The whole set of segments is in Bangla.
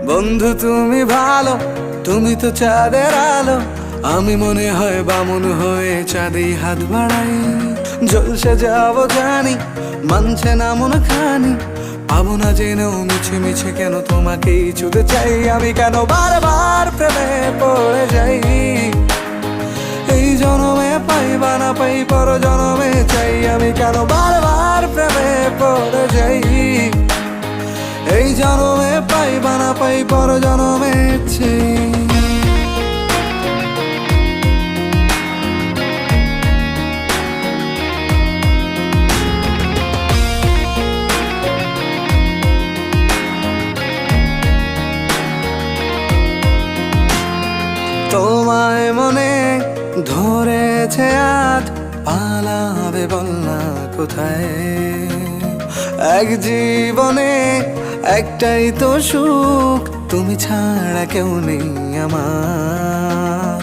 বন্ধু তুমি ভালো, তুমি তো চাঁদের আলো। আমি মনে হয় বামুন হয়ে চাঁদে হাত বাড়াই। জলসে যাবো জানি, মানছে না মন খানি। পাবো না জেনেও মিছে মিছে কেন তোমাকেই ছুতে চাই। আমি কেন বারবার প্রেমে পড়ে যাই। এই জনমে পাই বা না পাই, পর জনমে চাই। আমি কেন বারবার প্রেমে পড়ে যাই। এই জনমে পাই বা না পাই, পর জনমে চাই। তোমায় মনে ধরেছে আজ, পালাবে বল না কোথায়। এক জীবনে একটাই তো সুখ, তুমি ছাড়া কেউ নেই আমার।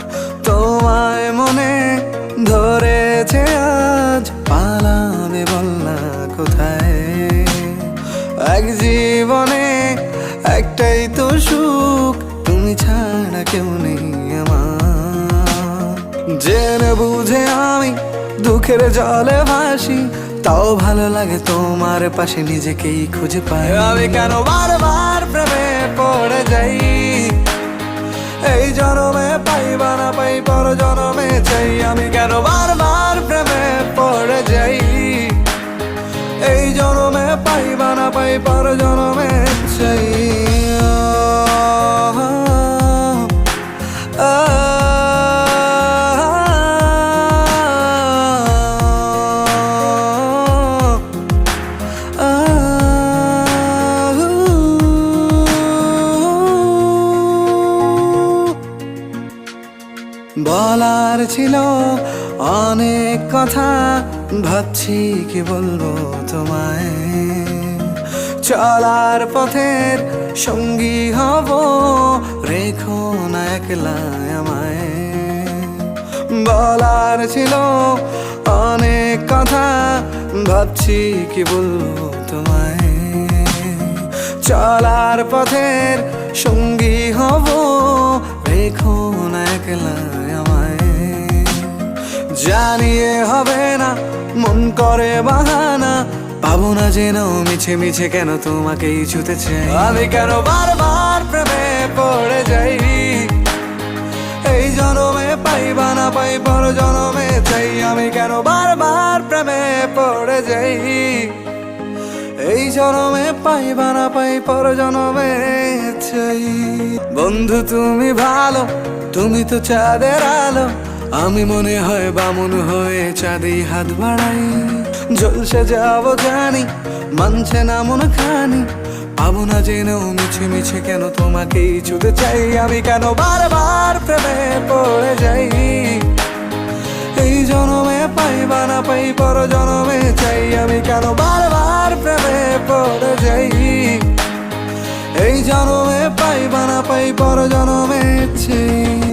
তোমায় মনে ধরেছে আজ, পালাবে বল না কোথায়। এক জীবনে একটাই তো সুখ, তুমি ছাড়া কেউ নেই আমার। জেনে বুঝে আমি দুঃখের জলে ভাসি, তাও ভালো লাগে তোমার পাশে নিজেকেই খুঁজে পাই। আমি কেন বারবার প্রেমে পড়ে যাই। এই জনমে পাই বা না পাই, পর জনমে চাই। আমি কেন বারবার প্রেমে পড়ে যাই। এই জনমে পাই বা না পাই, পর জনমে চাই। বলার ছিল অনেক কথা, ভাবছি কি বলবো তোমায়। চলার পথের সঙ্গী হব, রেখো না একলা আমায়। বলার ছিল অনেক কথা, ভাবছি কি বলবো তোমায়। চলার পথের সঙ্গী হব, রেখো না একলা আমায়। জানিয়ে হবে না, মন করে বাহানা। পাবো না জেনেও মিছে মিছে কেন তোমাকেই ছুতে চাই। আমি কেন বারবার প্রেমে পড়ে যাই। এই জনমে পাই বা না পাই, পর জনমে চাই। আমি কেন বারবার প্রেমে পড়ে যাই। এই জনমে পাই বা না পাই, পর জনমে চাই। বন্ধু তুমি ভালো, তুমি তো চাঁদের আলো। আমি মনে হয় বামুন হয়ে চাঁদে হাত বাড়াই। জলসে যাবো জানি, মানছে না মন খানি। পাবো না জেনেও মিছে মিছে কেন তোমাকেই ছুতে চাই। আমি কেন বারবার প্রেমে পড়ে যাই। এই জনমে পাই বা না পাই, পর জনমে চাই। আমি কেন বারবার প্রেমে পড়ে যাই। এই জনমে পাই বা না পাই, পর জনমে চাই।